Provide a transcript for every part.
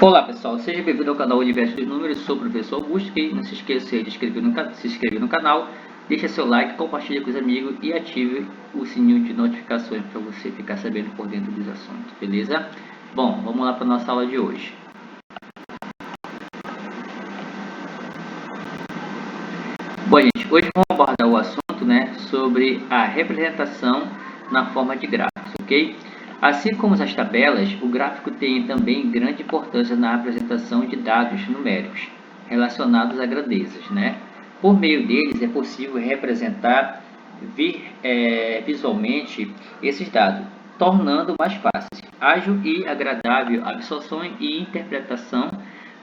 Olá pessoal, seja bem-vindo ao canal Universo dos Números, sou o professor Augusto e não se esqueça de se inscrever no canal, deixa seu like, compartilhe com os amigos e ative o sininho de notificações para você ficar sabendo por dentro dos assuntos, beleza? Bom, vamos lá para a nossa aula de hoje. Bom gente, hoje vamos abordar o assunto sobre a representação na forma de gráficos, ok? Assim como as tabelas, o gráfico tem também grande importância na apresentação de dados numéricos relacionados a grandezas, Por meio deles é possível representar visualmente esses dados, tornando mais fácil, ágil e agradável a absorção e interpretação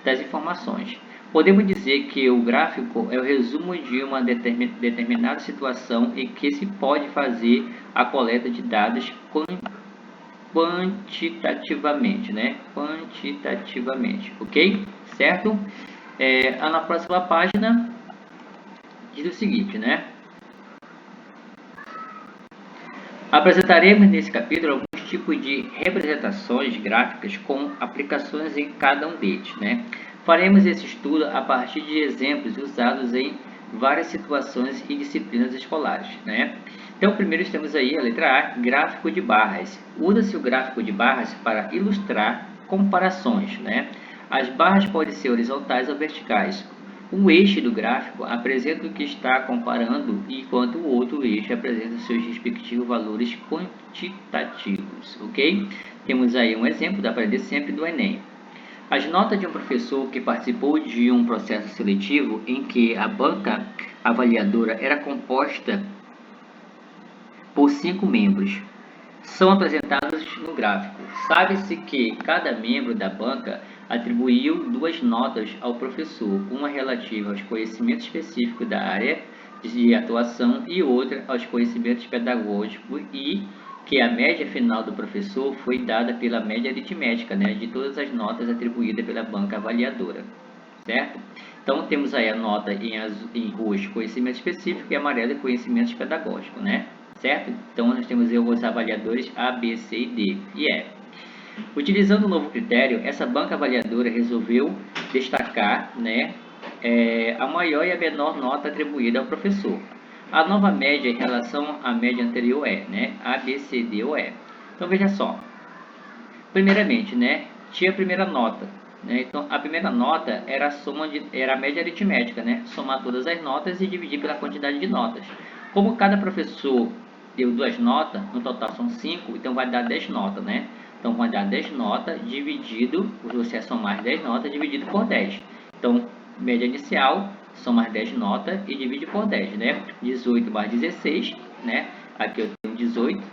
das informações. Podemos dizer que o gráfico é o resumo de uma determinada situação em que se pode fazer a coleta de dados quantitativamente, Quantitativamente, ok? Certo? Na próxima página diz o seguinte, Apresentaremos nesse capítulo alguns tipos de representações gráficas com aplicações em cada um deles, Faremos esse estudo a partir de exemplos usados em várias situações e disciplinas escolares, Então, primeiro temos aí a letra A, gráfico de barras. Usa-se o gráfico de barras para ilustrar comparações, As barras podem ser horizontais ou verticais. Um eixo do gráfico apresenta o que está comparando, enquanto o outro eixo apresenta seus respectivos valores quantitativos, ok? Temos aí um exemplo da Aprender Sempre do Enem. As notas de um professor que participou de um processo seletivo em que a banca avaliadora era composta por 5 membros são apresentadas no gráfico. Sabe-se que cada membro da banca atribuiu 2 notas ao professor, uma relativa aos conhecimentos específicos da área de atuação e outra aos conhecimentos pedagógicos, e que a média final do professor foi dada pela média aritmética, de todas as notas atribuídas pela banca avaliadora, certo? Então temos aí a nota em roxo, conhecimento específico, e amarelo, conhecimentos pedagógicos, certo? Então nós temos aí os avaliadores A, B, C e D e E. Utilizando o novo critério, essa banca avaliadora resolveu destacar, a maior e a menor nota atribuída ao professor. A nova média em relação à média anterior é, A, B, C, D ou E. Então veja só. Primeiramente, tinha a primeira nota, Então a primeira nota era a média aritmética, Somar todas as notas e dividir pela quantidade de notas. Como cada professor deu 2 notas, no total são 5, então vai dar 10 notas, Então vai dar 10 notas dividido, você somar 10 notas dividido por 10. Então, média inicial, soma as 10 notas e divide por 10, 18 mais 16, Aqui eu tenho 18,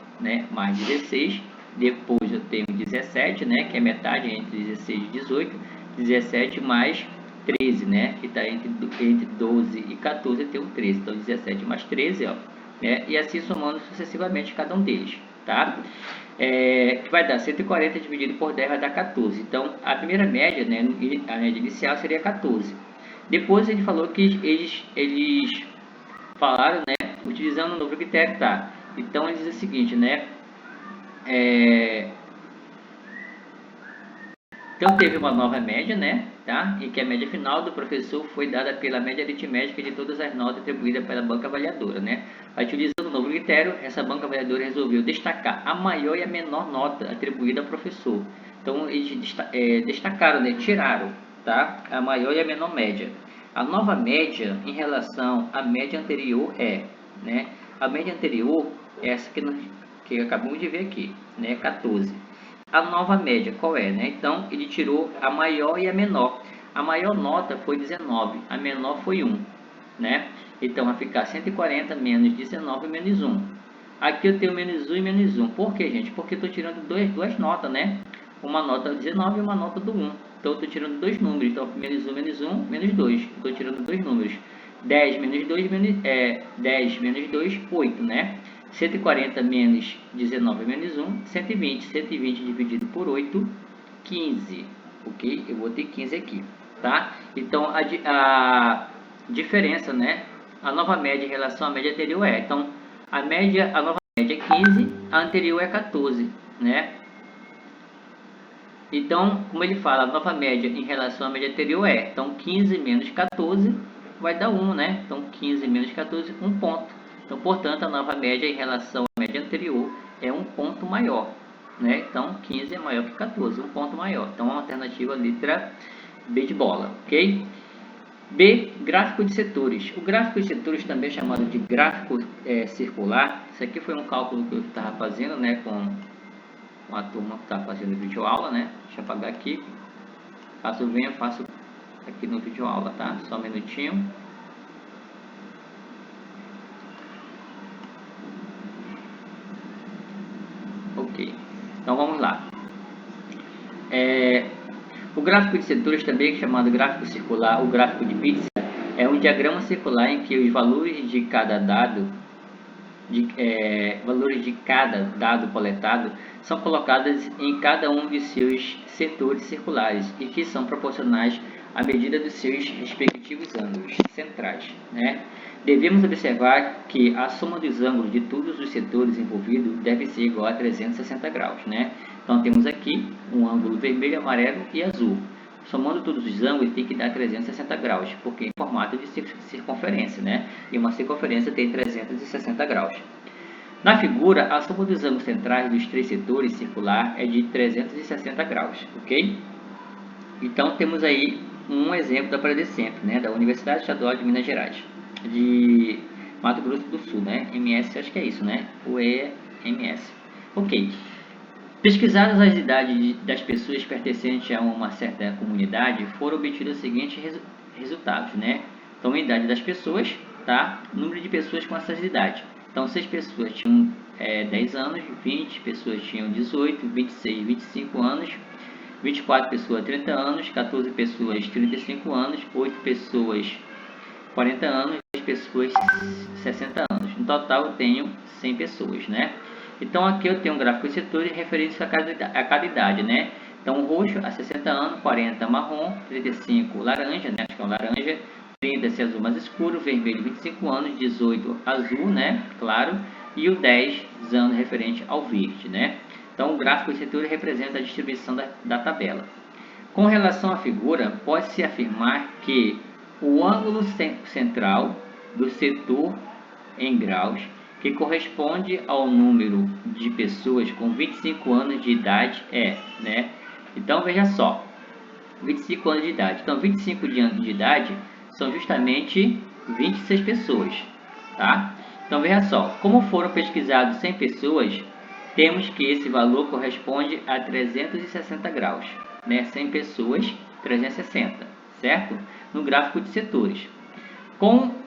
mais 16. Depois eu tenho 17, que é metade entre 16 e 18. 17 mais 13, que está entre 12 e 14, eu tenho 13. Então, 17 mais 13, e assim somando sucessivamente cada um deles, tá? Que vai dar 140 dividido por 10 vai dar 14. Então, a primeira média, a média inicial seria 14. Depois ele falou que eles falaram, utilizando o novo critério, tá? Então, ele diz o seguinte, Então, teve uma nova média, tá? E que a média final do professor foi dada pela média aritmética de todas as notas atribuídas pela banca avaliadora, Utilizando o novo critério, essa banca avaliadora resolveu destacar a maior e a menor nota atribuída ao professor. Então, eles destacaram, tiraram, tá? A maior e a menor média. A nova média em relação à média anterior é, A média anterior é essa que acabamos de ver aqui, 14. A nova média qual é, Então, ele tirou a maior e a menor. A maior nota foi 19, a menor foi 1, Então, vai ficar 140 menos 19 menos 1. Aqui eu tenho menos 1 e menos 1. Por quê, gente? Porque eu estou tirando duas notas, Uma nota 19 e uma nota do 1. Então, eu estou tirando 2 números. Então, menos 1, menos 2. Estou tirando 2 números. 10 menos 2, 10 menos 2, 8, 140 menos 19 menos 1, 120. 120 dividido por 8, 15. Ok? Eu vou ter 15 aqui, tá? Então, a diferença, A nova média em relação à média anterior é. Então, a nova média é 15, a anterior é 14, Então, como ele fala, a nova média em relação à média anterior é, então 15 menos 14 vai dar 1, né? Então 15 menos 14, 1 ponto. Então, portanto, a nova média em relação à média anterior é 1 ponto maior, né? Então 15 é maior que 14, 1 ponto maior. Então, a alternativa letra B de bola, ok? B, gráfico de setores. O gráfico de setores também é chamado de gráfico circular. Isso aqui foi um cálculo que eu estava fazendo, né, com a turma que estava fazendo vídeo aula, né? Deixa eu apagar aqui. Caso venha, faço aqui no vídeo aula, tá? Só um minutinho. Ok. Então vamos lá. O gráfico de setores também é chamado gráfico circular, o gráfico de pizza, é um diagrama circular em que os valores de cada dado coletado são colocados em cada um de seus setores circulares e que são proporcionais à medida dos seus respectivos ângulos centrais, né? Devemos observar que a soma dos ângulos de todos os setores envolvidos deve ser igual a 360 graus, né? Então temos aqui um ângulo vermelho, amarelo e azul. Somando todos os ângulos tem que dar 360 graus, porque é em formato de circunferência, né? E uma circunferência tem 360 graus. Na figura, a soma dos ângulos centrais dos três setores circular é de 360 graus, ok? Então temos aí um exemplo da Pradecentro, né? Da Universidade Estadual de Minas Gerais, de Mato Grosso do Sul, né? MS, acho que é isso, né? O EMS. Ok. Pesquisadas as idades das pessoas pertencentes a uma certa comunidade, foram obtidos os seguintes resultados, né? Então, a idade das pessoas, tá? Número de pessoas com essas idades. Então, 6 pessoas tinham 10 anos, 20 pessoas tinham 18, 26, 25 anos, 24 pessoas 30 anos, 14 pessoas 35 anos, 8 pessoas 40 anos, 10 pessoas 60 anos. No total, eu tenho 100 pessoas, né? Então, aqui eu tenho um gráfico de setores referente a cada idade, né? Então, roxo a 60 anos, 40 marrom, 35 laranja, né? Acho que é um laranja, 30 esse azul mais escuro, vermelho 25 anos, 18 azul, né? Claro, e o 10 anos referente ao verde, né? Então, o gráfico de setores representa a distribuição da tabela. Com relação à figura, pode-se afirmar que o ângulo central do setor em graus, que corresponde ao número de pessoas com 25 anos de idade né? Então, veja só, 25 anos de idade. Então, 25 anos de idade são justamente 26 pessoas, tá? Então, veja só, como foram pesquisados 100 pessoas, temos que esse valor corresponde a 360 graus, né? 100 pessoas, 360, certo? No gráfico de setores. Como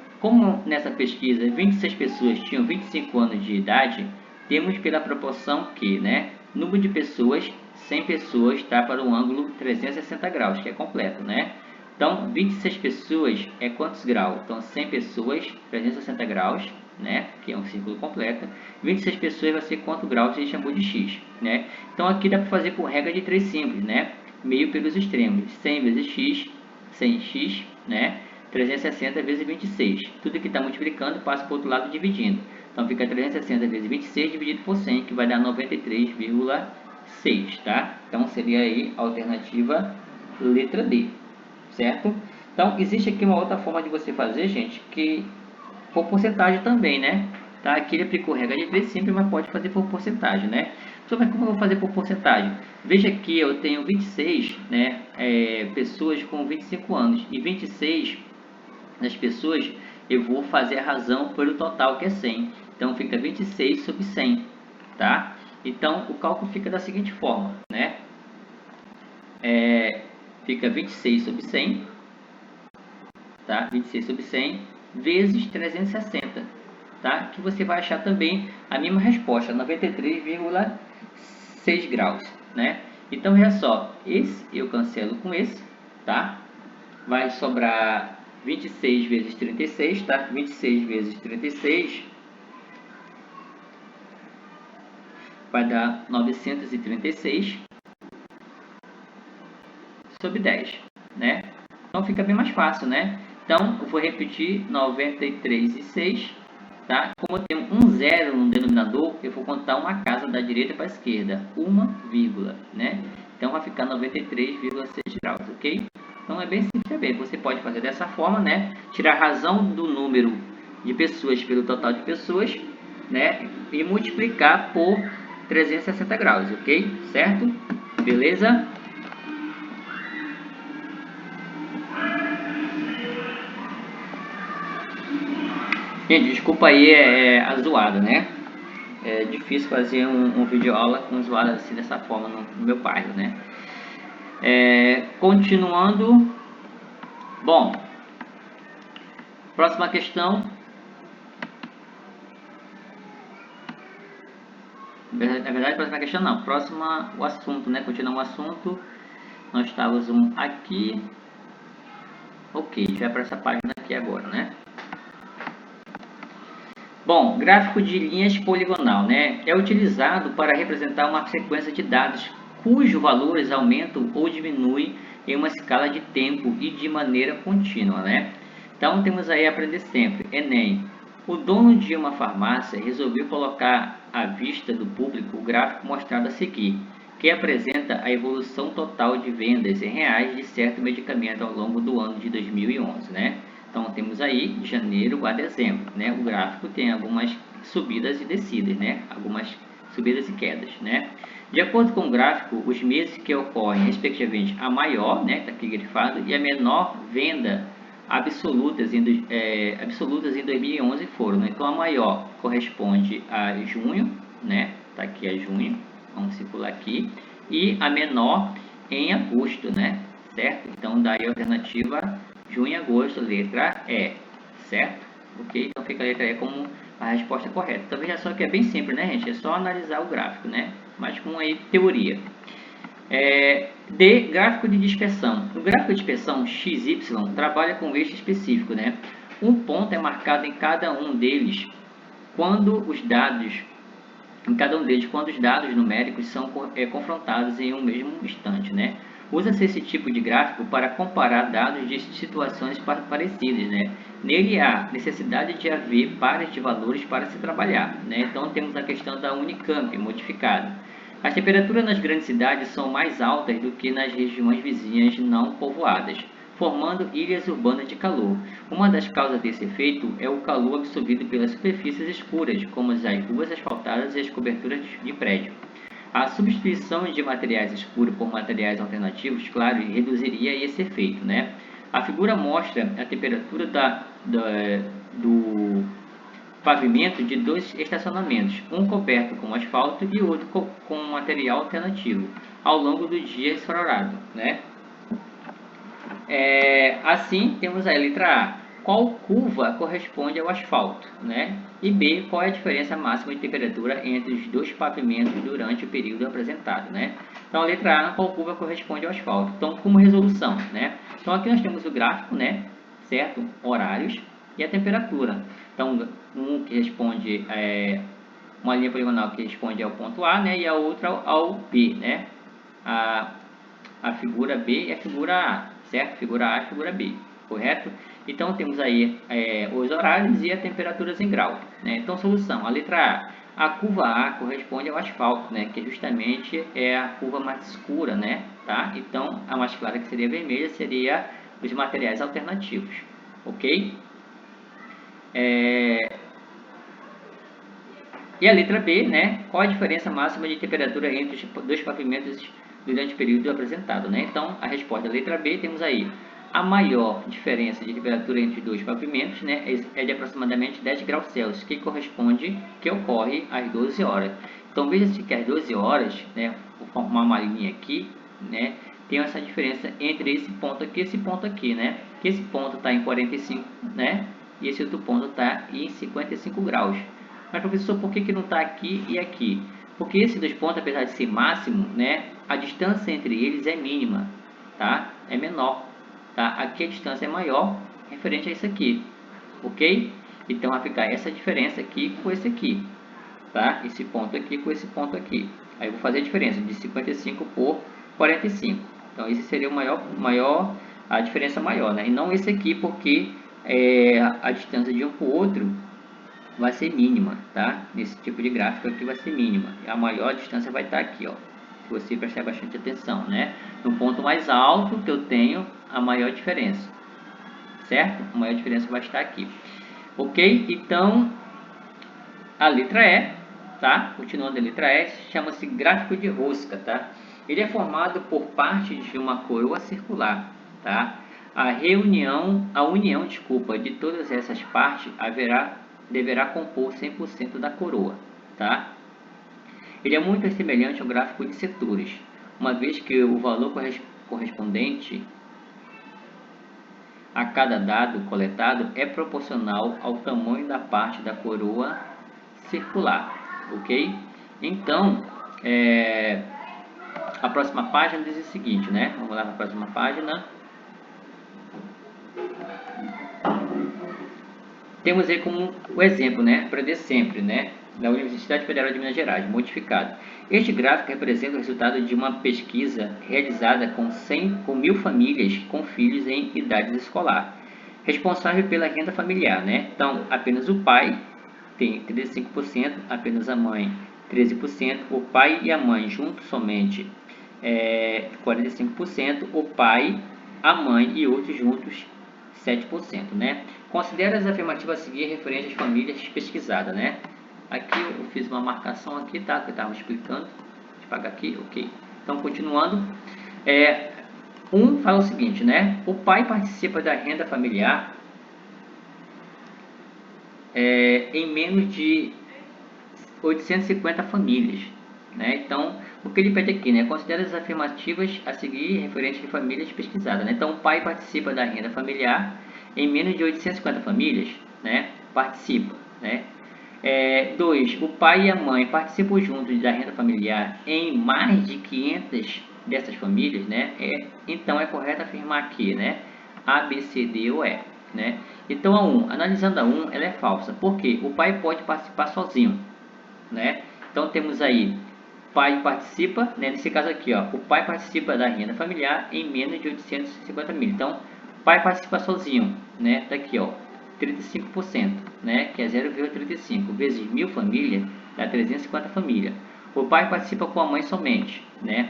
nessa pesquisa 26 pessoas tinham 25 anos de idade, temos pela proporção que, né, número de pessoas, 100 pessoas está para um ângulo 360 graus, que é completo, né? Então, 26 pessoas é quantos graus? Então, 100 pessoas, 360 graus, né? Que é um círculo completo. 26 pessoas vai ser quanto graus a gente chamou de x, né? Então, aqui dá para fazer por regra de 3 simples, né? Meio pelos extremos, 100 vezes x, 100x, né? 360 vezes 26. Tudo que está multiplicando passa para o outro lado dividindo. Então, fica 360 vezes 26 dividido por 100, que vai dar 93,6, tá? Então, seria aí a alternativa letra D, certo? Então, existe aqui uma outra forma de você fazer, gente, que por porcentagem também, né? Tá? Aqui ele aplicou regra de 3 simples, mas pode fazer por porcentagem, né? Então, mas como eu vou fazer por porcentagem? Veja que eu tenho 26, né, pessoas com 25 anos e 26 das pessoas, eu vou fazer a razão pelo total, que é 100. Então, fica 26 sobre 100, tá? Então, o cálculo fica da seguinte forma, né? Fica 26 sobre 100, tá? 26 sobre 100 vezes 360, tá? Que você vai achar também a mesma resposta, 93,6 graus, né? Então, veja só, esse eu cancelo com esse, tá? Vai sobrar 26 vezes 36, tá? 26 vezes 36 vai dar 936 sobre 10, né? Então fica bem mais fácil, né? Então eu vou repetir 93,6, tá? Como eu tenho um zero no denominador, eu vou contar uma casa da direita para a esquerda, uma vírgula, né? Então vai ficar ficar 93,6 graus, ok? Então é bem simples também. Você pode fazer dessa forma, né? Tirar a razão do número de pessoas pelo total de pessoas, né? E multiplicar por 360 graus, ok? Certo? Beleza? Gente, desculpa aí a zoada, né? É difícil fazer um vídeo aula com zoada assim dessa forma no meu bairro, né? Continuando. Bom, próxima questão. Na verdade, próxima questão não. Próxima, o assunto, né? Continuando o assunto. Nós estávamos aqui. Ok, já para essa página aqui agora, né? Bom, gráfico de linhas poligonal, né? É utilizado para representar uma sequência de dados cujos valores aumentam ou diminuem em uma escala de tempo e de maneira contínua, né? Então temos aí aprender sempre. Enem. O dono de uma farmácia resolveu colocar à vista do público o gráfico mostrado a seguir, que apresenta a evolução total de vendas em reais de certo medicamento ao longo do ano de 2011, né? Então temos aí de janeiro a dezembro, né? O gráfico tem algumas subidas e descidas, né? Algumas subidas e quedas, né? De acordo com o gráfico, os meses que ocorrem respectivamente a maior, né? Está aqui grifado, e a menor venda absolutas em 2011 foram, né? Então a maior corresponde a junho, né? Está aqui a junho, vamos circular aqui, e a menor em agosto, né? Certo? Então daí a alternativa junho e agosto, letra E, certo? Ok? Então fica a letra E como a resposta correta. Então veja só que é bem simples, né, gente? É só analisar o gráfico, né? Mas com aí teoria. D, gráfico de dispersão. O gráfico de dispersão XY trabalha com eixo específico, né? Um ponto é marcado em cada um deles quando os dados numéricos são confrontados em um mesmo instante, né? Usa-se esse tipo de gráfico para comparar dados de situações parecidas, né? Nele há necessidade de haver pares de valores para se trabalhar, né? Então temos a questão da Unicamp modificada. As temperaturas nas grandes cidades são mais altas do que nas regiões vizinhas não povoadas, formando ilhas urbanas de calor. Uma das causas desse efeito é o calor absorvido pelas superfícies escuras, como as ruas asfaltadas e as coberturas de prédio. A substituição de materiais escuros por materiais alternativos, claro, reduziria esse efeito, né? A figura mostra a temperatura do pavimento de dois estacionamentos, um coberto com asfalto e outro com material alternativo, ao longo do dia ensolarado, né? Assim, temos a letra A. Qual curva corresponde ao asfalto, né? E B, qual é a diferença máxima de temperatura entre os dois pavimentos durante o período apresentado, né? Então, a letra A, qual curva corresponde ao asfalto? Então, como resolução, né? Então, aqui nós temos o gráfico, né? Certo? Horários e a temperatura. Então, um que responde, uma linha poligonal que responde ao ponto A, né? E a outra ao B, né? A figura B e a figura A, certo? Figura A e figura B, correto? Então, temos aí os horários e as temperaturas em grau, né? Então, solução, a letra A. A curva A corresponde ao asfalto, né? Que justamente é a curva mais escura, né? Tá? Então, a mais clara, que seria vermelha, seria os materiais alternativos, ok? E a letra B, né? Qual a diferença máxima de temperatura entre os dois pavimentos durante o período apresentado, né? Então, a resposta da letra B, temos aí a maior diferença de temperatura entre os dois pavimentos, né? É de aproximadamente 10 graus Celsius, que ocorre às 12 horas. Então, veja-se que às 12 horas, né? Vou formar uma linha aqui, né? Tem essa diferença entre esse ponto aqui e esse ponto aqui, né? Que esse ponto está em 45, né? E esse outro ponto está em 55 graus. Mas, professor, por que não está aqui e aqui? Porque esses dois pontos, apesar de ser máximo, né, a distância entre eles é mínima, tá? É menor, tá? Aqui a distância é maior, referente a isso aqui, ok? Então, vai ficar essa diferença aqui com esse aqui, tá? Esse ponto aqui com esse ponto aqui. Aí eu vou fazer a diferença de 55 por 45. Então, esse seria a diferença maior, né? E não esse aqui, porque a distância de um para o outro vai ser mínima, tá? Nesse tipo de gráfico aqui vai ser mínima. A maior distância vai estar aqui, ó. você prestar bastante atenção, né? No ponto mais alto que eu tenho a maior diferença, certo? A maior diferença vai estar aqui. Ok? Então, a letra E, tá? Continuando a letra E, chama-se gráfico de rosca, tá? Ele é formado por partes de uma coroa circular, tá? A união, de todas essas partes deverá compor 100% da coroa, tá? Ele é muito semelhante ao gráfico de setores, uma vez que o valor correspondente a cada dado coletado é proporcional ao tamanho da parte da coroa circular, ok? Então, a próxima página diz o seguinte, né? Vamos lá para a próxima página. Temos aí como o exemplo, né? Aprender sempre, né? Da Universidade Federal de Minas Gerais, modificado. Este gráfico representa o resultado de uma pesquisa realizada com 1.000 famílias com filhos em idade escolar, responsável pela renda familiar, né? Então, apenas o pai tem 35%, apenas a mãe 13%, o pai e a mãe juntos somente 45%, o pai, a mãe e outros juntos 7%, né? Considere as afirmativas a seguir referentes às famílias pesquisadas, né? Aqui eu fiz uma marcação aqui, tá? Que eu estava explicando. Deixa eu apagar aqui, ok. Então, continuando. Fala o seguinte, né? O pai participa da renda familiar em menos de 850 famílias, né? Então, o que ele pede aqui, né? Considere as afirmativas a seguir referentes de famílias pesquisadas, né? Então, o pai participa da renda familiar em menos de 850 famílias, né? Participa, né? 2. O pai e a mãe participam juntos da renda familiar em mais de 500 dessas famílias, né? Então, é correto afirmar aqui, né? A, B, C, D ou E, né? Então, a 1. Analisando a 1, ela é falsa. Por quê? O pai pode participar sozinho, né? Então, temos aí, pai participa, né? Nesse caso aqui, ó, o pai participa da renda familiar em menos de 850 mil. Então, pai participa sozinho, né? Tá aqui, ó, 35%, né? Que é 0,35 vezes 1.000 famílias, dá 350 famílias. O pai participa com a mãe somente, né?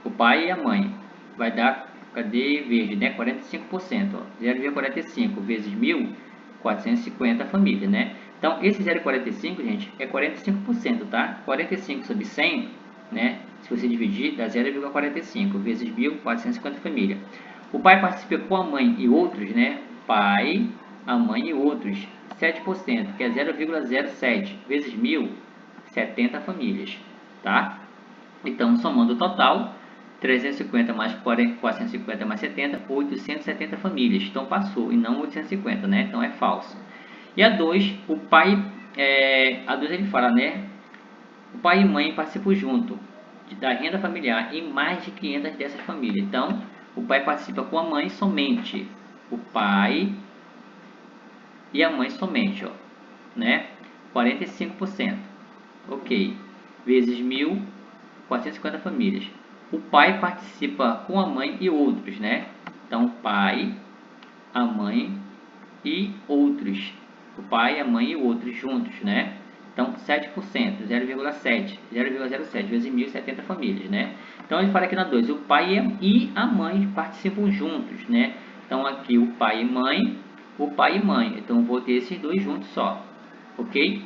O pai e a mãe vai dar, cadê verde, né? 45%, ó, 0,45 vezes 1.000, 450 famílias, né? Então, esse 0,45, gente, é 45%, tá? 45 sobre 100, né? Se você dividir, dá 0,45 vezes 1.000, 450 famílias. O pai participa com a mãe e outros, né? Pai, a mãe e outros, 7%, que é 0,07 vezes 1.000, 70 famílias, tá? Então, somando o total, 350 mais 450 mais 70, 870 famílias. Então, passou, e não 850, né? Então, é falso. E a 2, o pai, a 2 ele fala, né? O pai e mãe participam junto da renda familiar em mais de 500 dessas famílias. Então, o pai participa com a mãe somente. O pai e a mãe somente, ó, né? 45%. Ok. Vezes 1.000, 450 famílias. O pai participa com a mãe e outros, né? Então, pai, a mãe e outros. O pai, a mãe e outros juntos, né? Então, 7%, 0,07 vezes 1.000, 70 famílias, né? Então, ele fala aqui na 2, o pai e a mãe participam juntos, né? Então, aqui o pai e mãe. Então, vou ter esses dois juntos só, ok?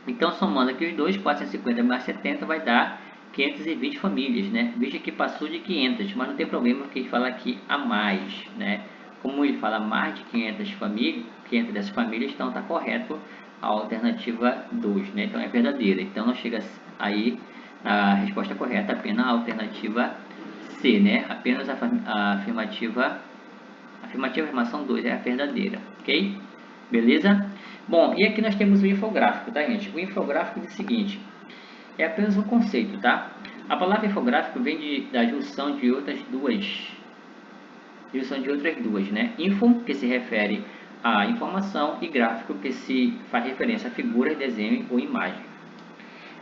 Então, somando aqui os dois, 450 mais 70 vai dar 520 famílias, né? Veja que passou de 500, mas não tem problema porque ele fala aqui a mais, né? Como ele fala mais de 500 famílias, 500 dessas famílias, então está correto a alternativa 2, né? Então é verdadeira. Então não chega aí a resposta correta, apenas a alternativa C, né? Apenas a afirmação 2 é a verdadeira, ok? Beleza? Bom, e aqui nós temos o infográfico, tá, gente? O infográfico diz o seguinte, é apenas um conceito, tá? A palavra infográfico vem da junção de outras duas, né? Info, que se refere à informação, e gráfico, que se faz referência a figuras, desenho ou imagem.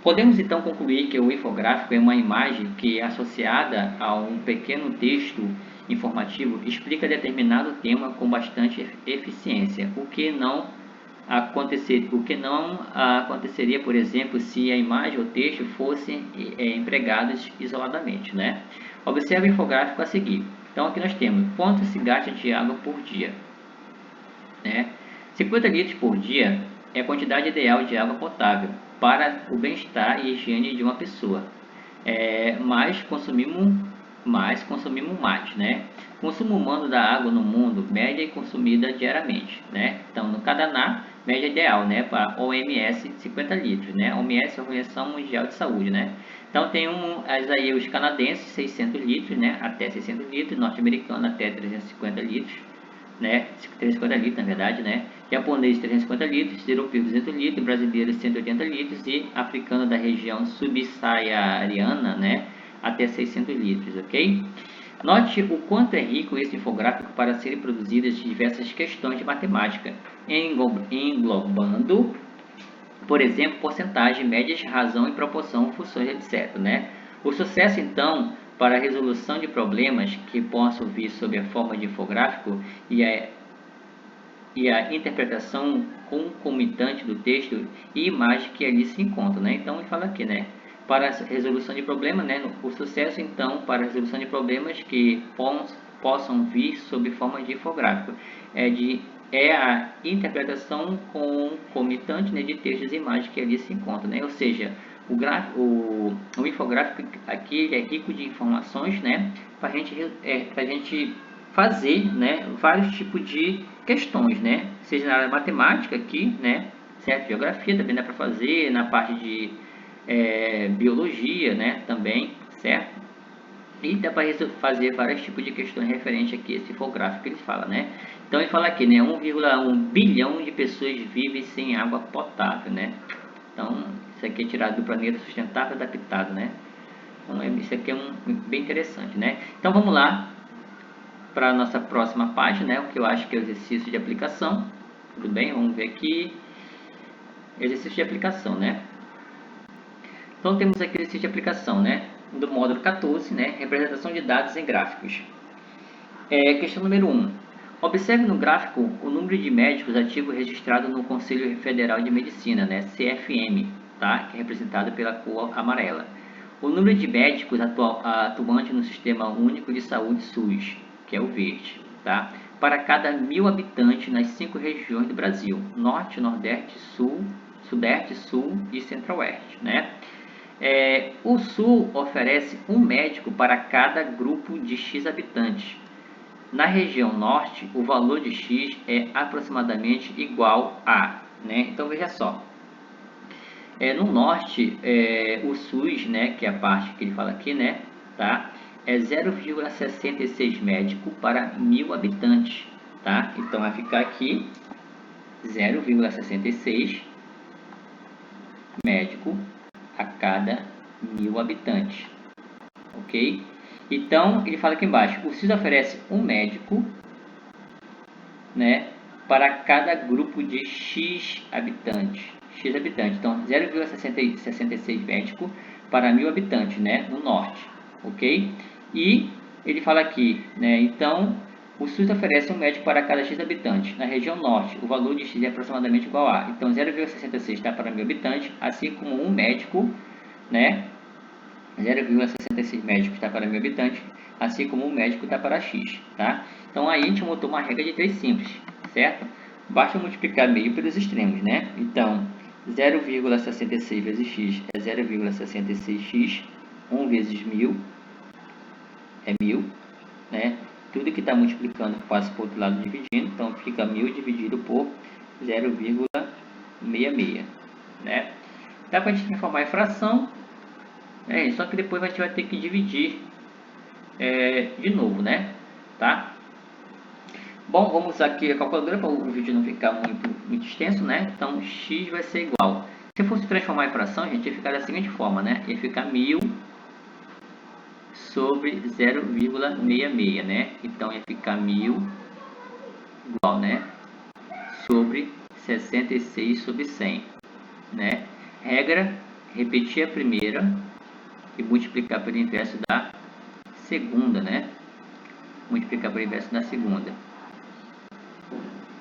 Podemos então concluir que o infográfico é uma imagem que, associada a um pequeno texto informativo, explica determinado tema com bastante eficiência, o que não acontecer, o que não aconteceria, por exemplo, se a imagem ou texto fossem empregados isoladamente, né? Observe o infográfico a seguir. Então aqui nós temos quanto se gasta de água por dia, né? 50 litros por dia é a quantidade ideal de água potável para o bem-estar e higiene de uma pessoa. Mas consumimos mais, né? Consumo humano da água no mundo, média e consumida diariamente, né? Então, no Canadá, média ideal, né? Para OMS, 50 litros, né? OMS é a Organização Mundial de Saúde, né? Então, tem aí os canadenses, 600 litros, né? Até 600 litros, norte-americano até 350 litros, né? 350 litros, na verdade, né? Japonês, 350 litros, europeu, 200 litros, brasileiro, 180 litros e africano da região subsaariana, né? Até 600 litros, ok? Note o quanto é rico esse infográfico para serem produzidas diversas questões de matemática, englobando, por exemplo, porcentagem, médias, razão e proporção, funções, etc. Né? O sucesso, então, para a resolução de problemas que possam vir sob a forma de infográfico e a interpretação concomitante do texto e imagem que ali se encontram. Né? Então, ele fala aqui, né? Para a resolução de problemas, né? O sucesso, então, para a resolução de problemas que possam vir sob forma de infográfico é a interpretação concomitante, né, de textos e imagens que ali se encontram, né? Ou seja, o infográfico aqui ele é rico de informações, né, para a gente fazer, né, vários tipos de questões, né, seja na área matemática aqui, né, certo? Geografia também dá para fazer, na parte de biologia, né, também, certo? E dá para fazer vários tipos de questões referentes aqui a esse infográfico que ele fala, né? Então ele fala aqui, né, 1,1 bilhão de pessoas vivem sem água potável, né? Então isso aqui é tirado do Planeta Sustentável Adaptado, né? Então isso aqui é bem interessante, né? Então vamos lá para a nossa próxima página, né? O que eu acho que é o exercício de aplicação. Tudo bem? Vamos ver aqui. Exercício de aplicação, né? Então temos aqui o exercício de aplicação, né? Do módulo 14, né? Representação de dados em gráficos. Questão número 1. Observe no gráfico o número de médicos ativos registrado no Conselho Federal de Medicina, né? CFM, tá? Que é representado pela cor amarela. O número de médicos atuantes no Sistema Único de Saúde SUS, que é o verde, tá? Para cada 1.000 habitantes nas 5 regiões do Brasil: Norte, Nordeste, Sul, Sudeste, Sul e Centro-Oeste, né? O Sul oferece um médico para cada grupo de X habitantes. Na região Norte, o valor de X é aproximadamente igual a, né? Então veja só, no Norte, o SUS, né, que é a parte que ele fala aqui, né, tá? É 0,66 médico para 1.000 habitantes, tá? Então vai ficar aqui 0,66 médico a cada 1.000 habitantes, ok? Então ele fala aqui embaixo, o SUS oferece um médico, né, para cada grupo de X habitantes. Então 0,66 médico para 1.000 habitantes, né, no norte, ok? E ele fala aqui, né, então o SUS oferece um médico para cada X habitantes. Na região norte, o valor de X é aproximadamente igual a, então 0,66 está para 1.000 habitantes, assim como um médico, né, 0,66 médicos está para 1.000 habitantes, assim como um médico está para X, tá? Então aí a gente montou uma regra de 3 simples, certo? Basta multiplicar meio pelos extremos, né? Então 0,66 vezes X é 0,66X, 1 vezes 1.000 é 1.000, né? Tudo que está multiplicando passa para o outro lado dividindo, então fica 1.000 dividido por 0,66, né? Dá para a gente transformar em fração, só que depois a gente vai ter que dividir de novo, né? Tá? Bom, vamos usar aqui a calculadora para o vídeo não ficar muito extenso, né? Então, x vai ser igual. Se fosse transformar em fração, gente, ia ficar da seguinte forma, né? Ia ficar 1.000 sobre 0,66, né? Então, ia ficar 1.000 igual, né? Sobre 66 sobre 100, né? Regra, repetir a primeira e multiplicar pelo inverso da segunda, né? Multiplicar pelo inverso da segunda.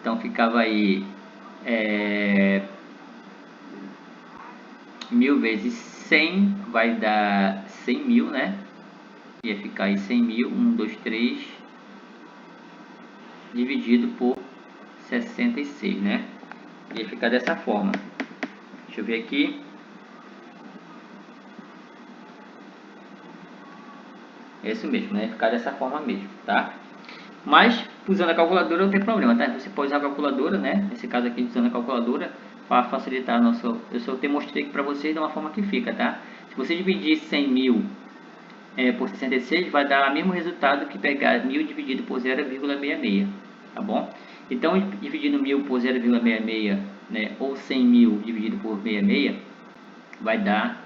Então ficava aí 1000 vezes 100 vai dar 100 mil, né? Ia ficar aí 100 mil, 1, 2, 3, dividido por 66, né? Ia ficar dessa forma. Deixa eu ver aqui. É isso mesmo, né? Ia ficar dessa forma mesmo, tá? Mas, usando a calculadora não tem problema, tá? Você pode usar a calculadora, né? Nesse caso aqui, usando a calculadora, para facilitar nosso... Eu só demonstrei aqui para vocês de uma forma que fica, tá? Se você dividir 100 mil por 66, vai dar o mesmo resultado que pegar 1000 dividido por 0,66, tá bom? Então, dividindo 1000 por 0,66, né? Ou 100 mil dividido por 66, vai dar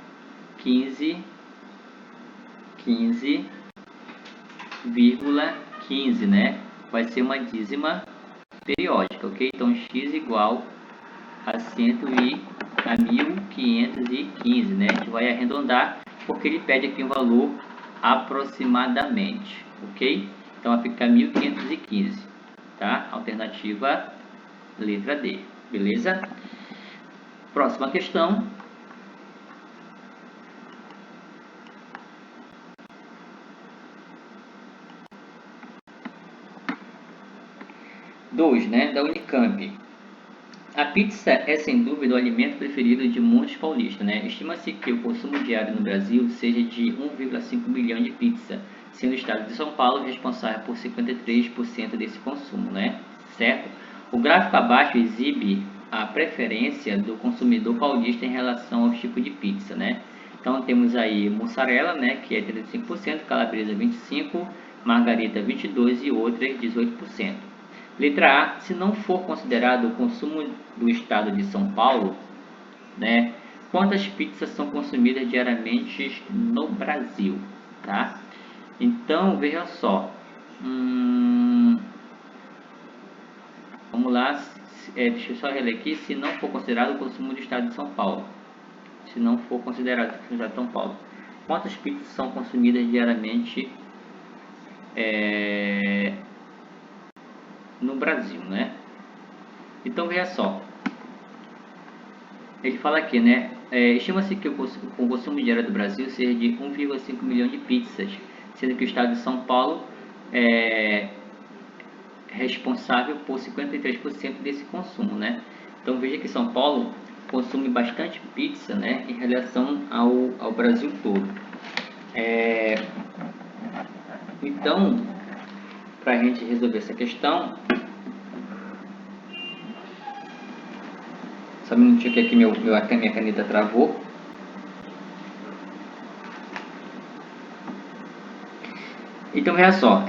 15,15, né? Vai ser uma dízima periódica, ok? Então, x igual a 1515, né? A gente vai arredondar porque ele pede aqui um valor aproximadamente, ok? Então, vai ficar 1515, tá? Alternativa letra D, beleza? Próxima questão. 2, né? Da Unicamp. A pizza é sem dúvida o alimento preferido de muitos paulistas, né? Estima-se que o consumo diário no Brasil seja de 1,5 milhão de pizza, sendo o estado de São Paulo responsável por 53% desse consumo, né? Certo? O gráfico abaixo exibe a preferência do consumidor paulista em relação ao tipo de pizza, né? Então temos aí mussarela, né, que é 35%, calabresa 25%, margarita 22% e outras 18%. Letra A, se não for considerado o consumo do estado de São Paulo, né, quantas pizzas são consumidas diariamente no Brasil, tá? Então, veja só. Vamos lá, deixa eu só reler aqui, se não for considerado o consumo do estado de São Paulo. Se não for considerado o estado de São Paulo. Quantas pizzas são consumidas diariamente no Brasil, né? Então, veja só. Ele fala aqui, né? Estima-se que o consumo diário do Brasil seja de 1,5 milhão de pizzas, sendo que o estado de São Paulo é responsável por 53% desse consumo, né? Então, veja que São Paulo consome bastante pizza, né? Em relação ao Brasil todo. Então, para a gente resolver essa questão, só um minutinho que aqui minha caneta travou. Então, veja só.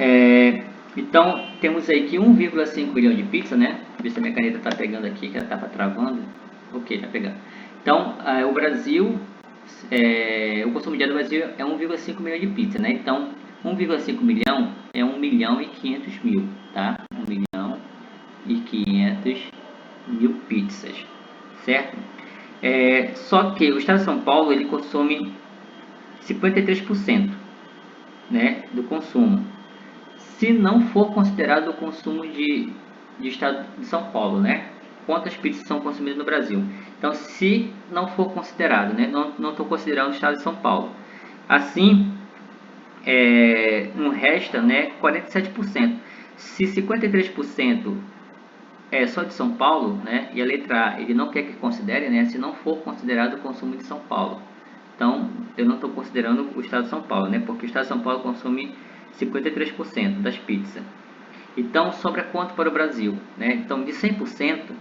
Então, temos aí que 1,5 milhão de pizza, né? Deixa eu ver se a minha caneta está pegando aqui, que ela estava travando. Ok, está pegando. Então, o Brasil, o consumo diário do Brasil é 1,5 milhão de pizza, né? Então, 1,5 milhão é 1 milhão e 500 mil, tá? 1 milhão e 500 mil pizzas, certo? Só que o estado de São Paulo, ele consome 53%, né, do consumo. Se não for considerado o consumo de estado de São Paulo, né? Quantas pizzas são consumidas no Brasil? Então, se não for considerado, né? Não estou considerando o estado de São Paulo. Assim, não resta, né? 47%. Se 53% é só de São Paulo, né? E a letra A, ele não quer que considere, né? Se não for considerado o consumo de São Paulo. Então, eu não estou considerando o estado de São Paulo, né? Porque o estado de São Paulo consome 53% das pizzas. Então, sobra quanto para o Brasil, né? Então, de 100%,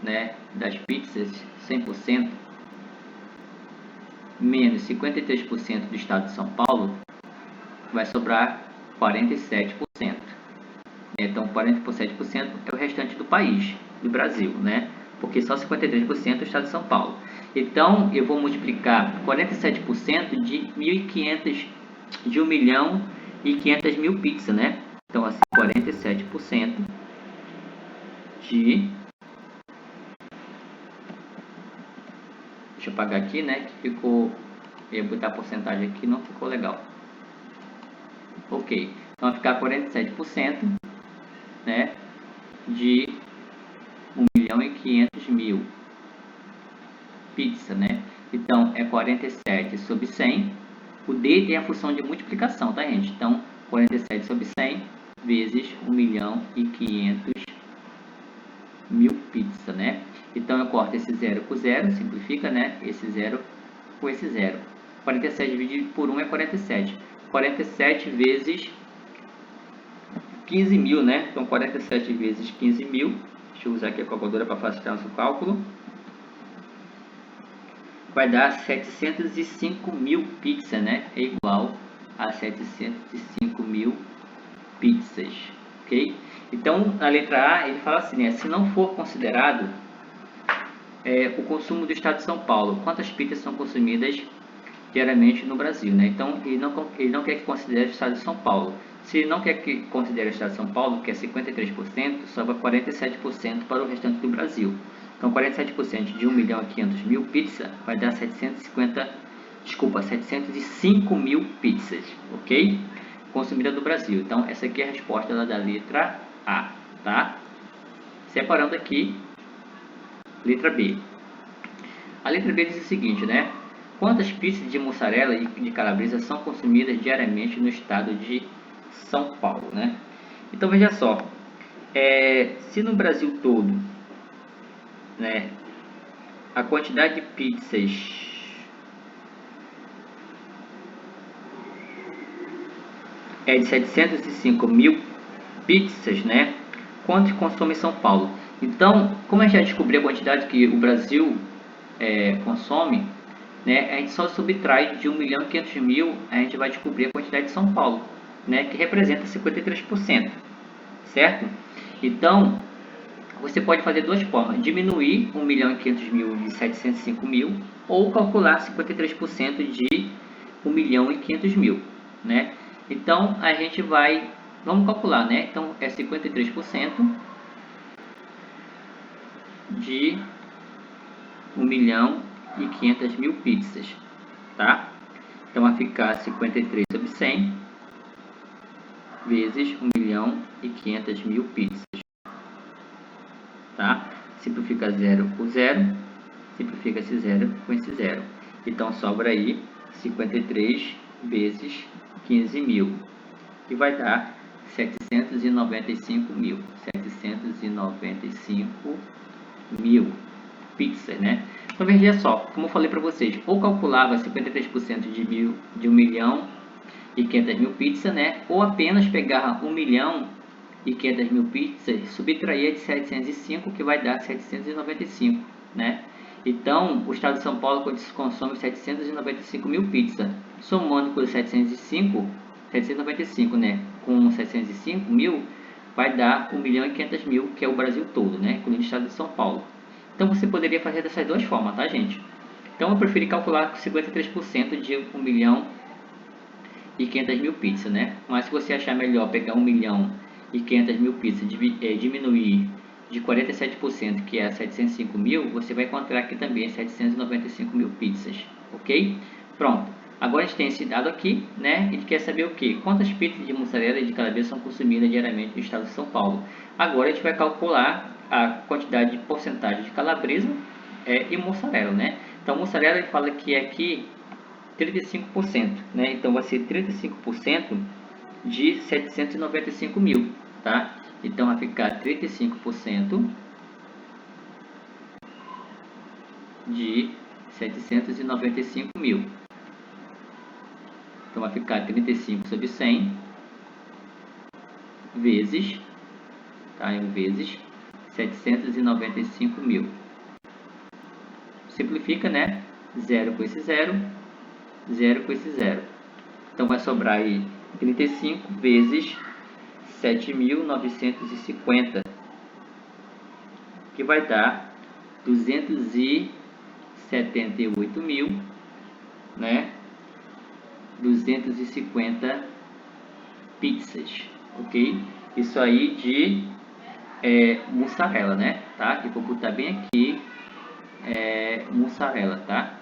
né, das pizzas, 100%, menos 53% do estado de São Paulo, vai sobrar 47%. Então, 47% é o restante do país, do Brasil, né? Porque só 53% é o estado de São Paulo. Então, eu vou multiplicar 47% de 1.500, de 1 milhão e 500 mil pizzas, né? Então, assim, 47% de... Deixa eu apagar aqui, né? Que ficou... Eu ia botar a porcentagem aqui, não ficou legal. Ok. Então, vai ficar 47%, né? De 1 milhão 1.500.000 pizza, né? Então, é 47 sobre 100. O D tem a função de multiplicação, tá, gente? Então, 47 sobre 100 vezes 1.500.000 pizza, né? Então, eu corto esse 0 com 0, simplifica, né? Esse 0 com esse 0. 47 dividido por 1 é 47. 47 vezes 15.000, né? Então, 47 vezes 15.000. Deixa eu usar aqui a calculadora para facilitar nosso cálculo. Vai dar 705.000 pizzas, né? É igual a 705.000 pizzas, ok? Então, na letra A, ele fala assim, né? Se não for considerado o consumo do estado de São Paulo, quantas pizzas são consumidas diariamente no Brasil, né? Então, ele não quer que considere o estado de São Paulo. Se ele não quer que considere o estado de São Paulo, que é 53%, sobra 47% para o restante do Brasil. Então, 47% de 1.500.000 pizzas vai dar 705.000 pizzas, ok? Consumida no Brasil. Então, essa aqui é a resposta da letra A, tá? Separando aqui, letra B. A letra B diz o seguinte, né? Quantas pizzas de mussarela e de calabresa são consumidas diariamente no estado de São Paulo, né? Então, veja só. Se no Brasil todo, né, a quantidade de pizzas é de 705.000 pizzas, né? Quanto consome São Paulo? Então, como a gente já descobriu a quantidade que o Brasil consome, né, a gente só subtrai de 1.500.000, a gente vai descobrir a quantidade de São Paulo, né, que representa 53%, certo? Então, você pode fazer duas formas, diminuir 1.500.000 de 705.000 ou calcular 53% de 1.500.000, né? Então, a gente vamos calcular, né? Então, é 53% de 1.500.000 pizzas, tá? Então, vai ficar 53 sobre 100 vezes 1.500.000 pizzas, tá? Simplifica 0 com 0, simplifica esse 0 com esse 0. Então, sobra aí 53 vezes 15.000, que vai dar 795.000. 795.000 pizzas, né? Então, veja só, como eu falei para vocês, ou calculava 53% de 1.500.000 pizzas, né? Ou apenas pegava 1.500.000 pizzas, subtraía de 705, que vai dar 795, né? Então, o estado de São Paulo consome 795.000 pizzas. Somando com os 795, né? Com 705.000, vai dar 1.500.000, que é o Brasil todo, né? Incluindo o estado de São Paulo. Então, você poderia fazer dessas duas formas, tá, gente? Então, eu preferi calcular 53% de 1.500.000 pizzas, né? Mas se você achar melhor pegar 1.500.000 pizzas, diminuir de 47%, que é 705.000, você vai encontrar aqui também 795.000 pizzas, ok? Pronto. Agora a gente tem esse dado aqui, né? Ele quer saber o quê? Quantas pizzas de mussarela e de calabresa são consumidas diariamente no estado de São Paulo? Agora a gente vai calcular a quantidade de porcentagem de calabresa e mussarela, né? Então, mussarela ele fala que é aqui 35%, né? Então, vai ser 35% de 795.000, tá? Então, vai ficar 35% de 795.000. Então, vai ficar 35 sobre 100 vezes, tá? Vezes 795.000. Simplifica, né? 0 com esse 0, 0 com esse 0. Então, vai sobrar aí 35 vezes 7.950, que vai dar 278.000, né? 250 pizzas, ok? Isso aí de mussarela, né? Tá? Eu vou botar bem aqui mussarela, tá?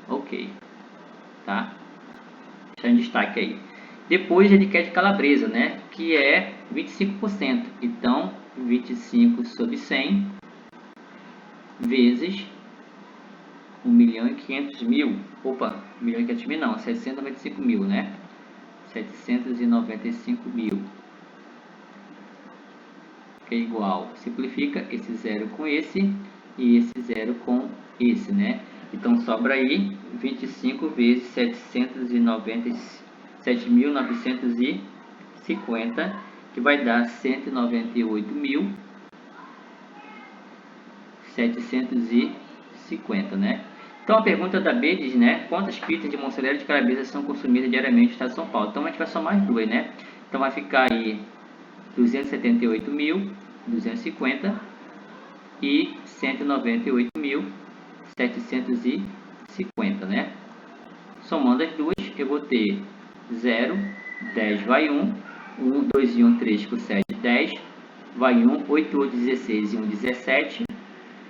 Ok, tá? Deixa em destaque aí. Depois ele quer de calabresa, né? Que é 25%. Então, 25 sobre 100 vezes 1.500.000. Opa, 1.500.000 não, 795.000, né? 795.000. Que é igual, simplifica esse zero com esse e esse zero com esse, né? Então sobra aí 25 vezes 797.950, que vai dar 198.750, né? Então a pergunta da B diz, né? Quantas pizzas de mussarela de calabresa são consumidas diariamente no estado de São Paulo? Então a gente vai somar as duas, né? Então vai ficar aí 278.250 e 198.750, né? Somando as duas, eu vou ter 0, 10 vai 1, 1, 2 e 1, 3 com 7, 10, vai 1, 8, 8, 16 e 1, 17,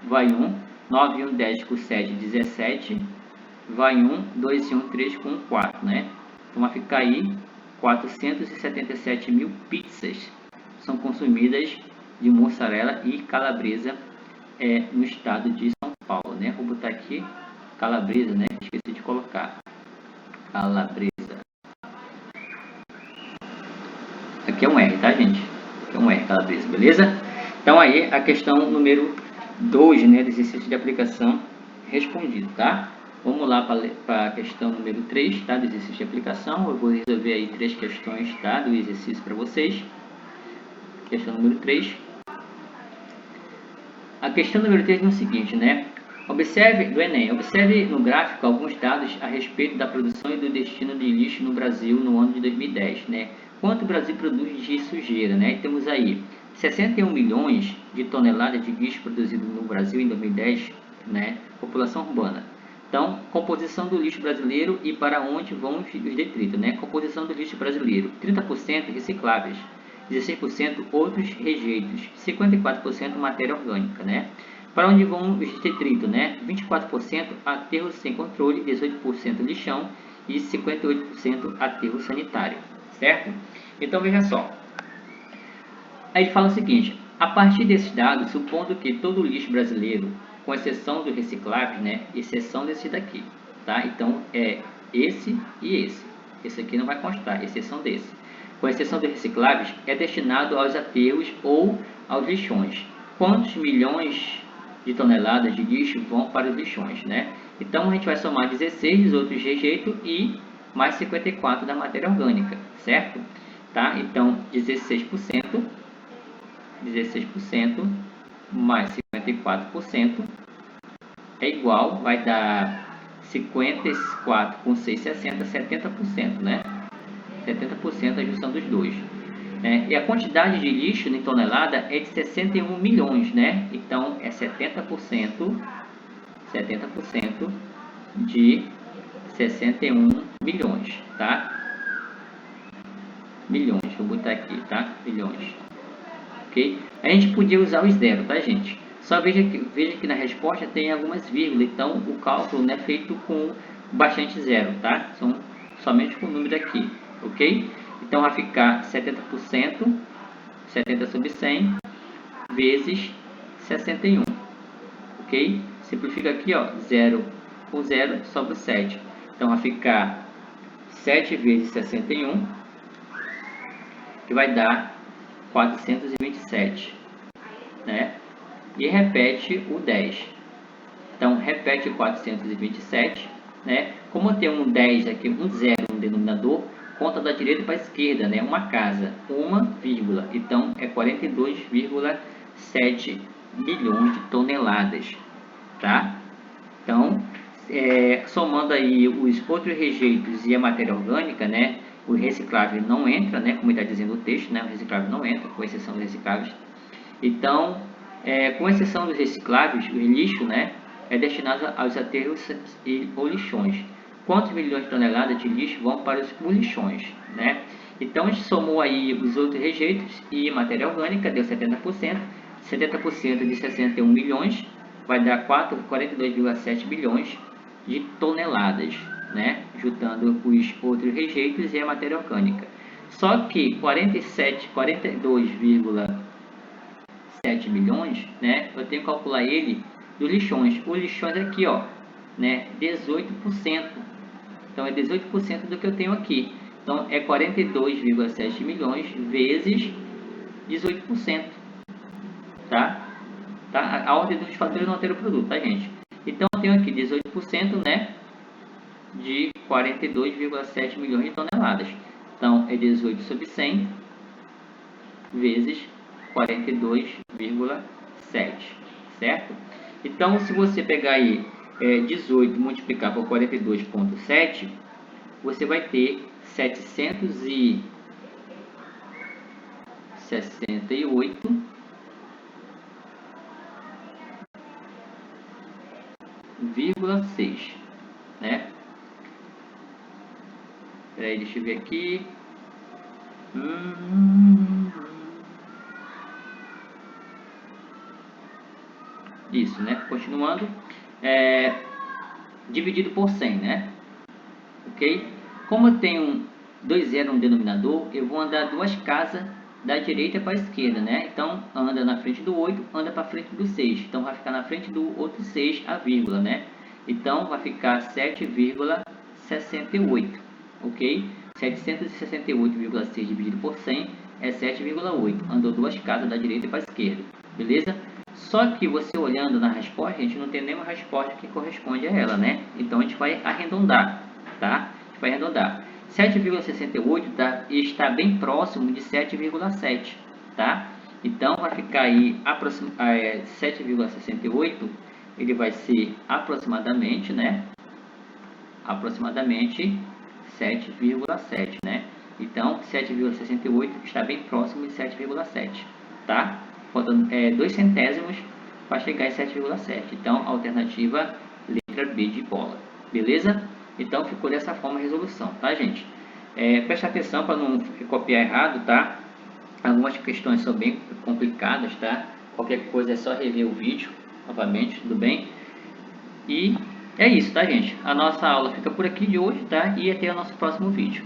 vai 1, 9 e 1, 10 com 7, 17, vai 1, 2 e 1, 3 com 4, né? Então vai ficar aí 477.000 pizzas são consumidas de mussarela e calabresa no estado de São Paulo, né? Vou botar aqui calabresa, né? Esqueci de colocar calabresa. Aqui é um R, tá, gente? Aqui é um R, calabresa, beleza? Então aí a questão número 2, né, do exercício de aplicação respondido, tá? Vamos lá para a questão número 3, tá, do exercício de aplicação. Eu vou resolver aí 3 questões, tá, do exercício para vocês. Questão número 3. A questão número 3 é o seguinte, né? Observe no gráfico alguns dados a respeito da produção e do destino de lixo no Brasil no ano de 2010, né? Quanto o Brasil produz de sujeira, né? E temos aí 61 milhões de toneladas de lixo produzido no Brasil em 2010, né? População urbana. Então, composição do lixo brasileiro e para onde vão os detritos, né? Composição do lixo brasileiro: 30% recicláveis, 16% outros rejeitos, 54% matéria orgânica, né? Para onde vão os detritos, né? 24% aterro sem controle, 18% lixão e 58% aterro sanitário, certo? Então veja só. Aí ele fala o seguinte: a partir desses dados, supondo que todo o lixo brasileiro, com exceção do reciclável, né? Exceção desse daqui, tá? Então é esse e esse. Esse aqui não vai constar, exceção desse. Com exceção dos recicláveis, é destinado aos aterros ou aos lixões. Quantos milhões de toneladas de lixo vão para os lixões, né? Então a gente vai somar 16 dos outros rejeitos e mais 54 da matéria orgânica, certo? Tá? Então 16% mais 54% é igual, vai dar 54 com 6, 60, 70%, né? 70% a junção dos dois. Né? E a quantidade de lixo em tonelada é de 61 milhões, né? Então é 70% de 61 milhões, tá? Milhões, vou botar aqui, tá? Milhões. Ok? A gente podia usar o zero, tá, gente? Só veja que na resposta tem algumas vírgulas, então o cálculo não é feito com bastante zero, tá? São somente com o número aqui, ok? Então vai ficar 70%, 70 sobre 100, vezes 61, ok? Simplifica aqui, ó, 0 com 0 sobra 7. Então vai ficar 7 vezes 61, que vai dar 427, né? E repete o 10. Então, repete 427, né? Como tem um 10 aqui, um 0 no denominador, conta da direita para a esquerda, né? Uma casa, uma vírgula. Então, é 42,7 milhões de toneladas, tá? Então, somando aí os outros rejeitos e a matéria orgânica, né? O reciclável não entra, né? Como está dizendo o texto, né? O reciclável não entra, com exceção dos recicláveis. Então, com exceção dos recicláveis, o lixo, né? É destinado aos aterros ou lixões. Quantos milhões de toneladas de lixo vão para os lixões, né? Então, a gente somou aí os outros rejeitos e matéria orgânica, deu 70%. 70% de 61 milhões vai dar 42,7 bilhões de toneladas, né? Juntando os outros rejeitos e a matéria orgânica. Só que 42,7 milhões, né? Eu tenho que calcular ele dos lixões. Os lixões aqui, ó, né? 18%. Então é 18% do que eu tenho aqui. Então é 42,7 milhões vezes 18%, tá? Tá? A ordem dos fatores não altera o produto, tá, gente? Então eu tenho aqui 18%, né? De 42,7 milhões de toneladas. Então é 18 sobre 100 vezes 42,7, certo? Então se você pegar aí 18 multiplicar por 42,7, você vai ter 768,6, né? Peraí, deixa eu ver aqui. Isso, né? Continuando, dividido por 100, né? Ok? Como eu tenho 2 zeros no denominador, eu vou andar duas casas da direita para a esquerda, né? Então, anda na frente do 8, anda para frente do 6. Então, vai ficar na frente do outro 6 a vírgula, né? Então, vai ficar 7,68, ok? 768,6 dividido por 100 é 7,8. Andou duas casas da direita para a esquerda, beleza? Só que você olhando na resposta, a gente não tem nenhuma resposta que corresponde a ela, né? Então, a gente vai arredondar, tá? A gente vai arredondar. 7,68 está bem próximo de 7,7, tá? Então, vai ficar aí 7,68, ele vai ser aproximadamente, né? Aproximadamente 7,7, né? Então, 7,68 está bem próximo de 7,7, tá? Faltam 2 centésimos para chegar em 7,7. Então, alternativa letra B de bola, beleza? Então, ficou dessa forma a resolução, tá, gente? Preste atenção para não copiar errado, tá? Algumas questões são bem complicadas, tá? Qualquer coisa é só rever o vídeo novamente, tudo bem? E é isso, tá, gente? A nossa aula fica por aqui de hoje, tá? E até o nosso próximo vídeo.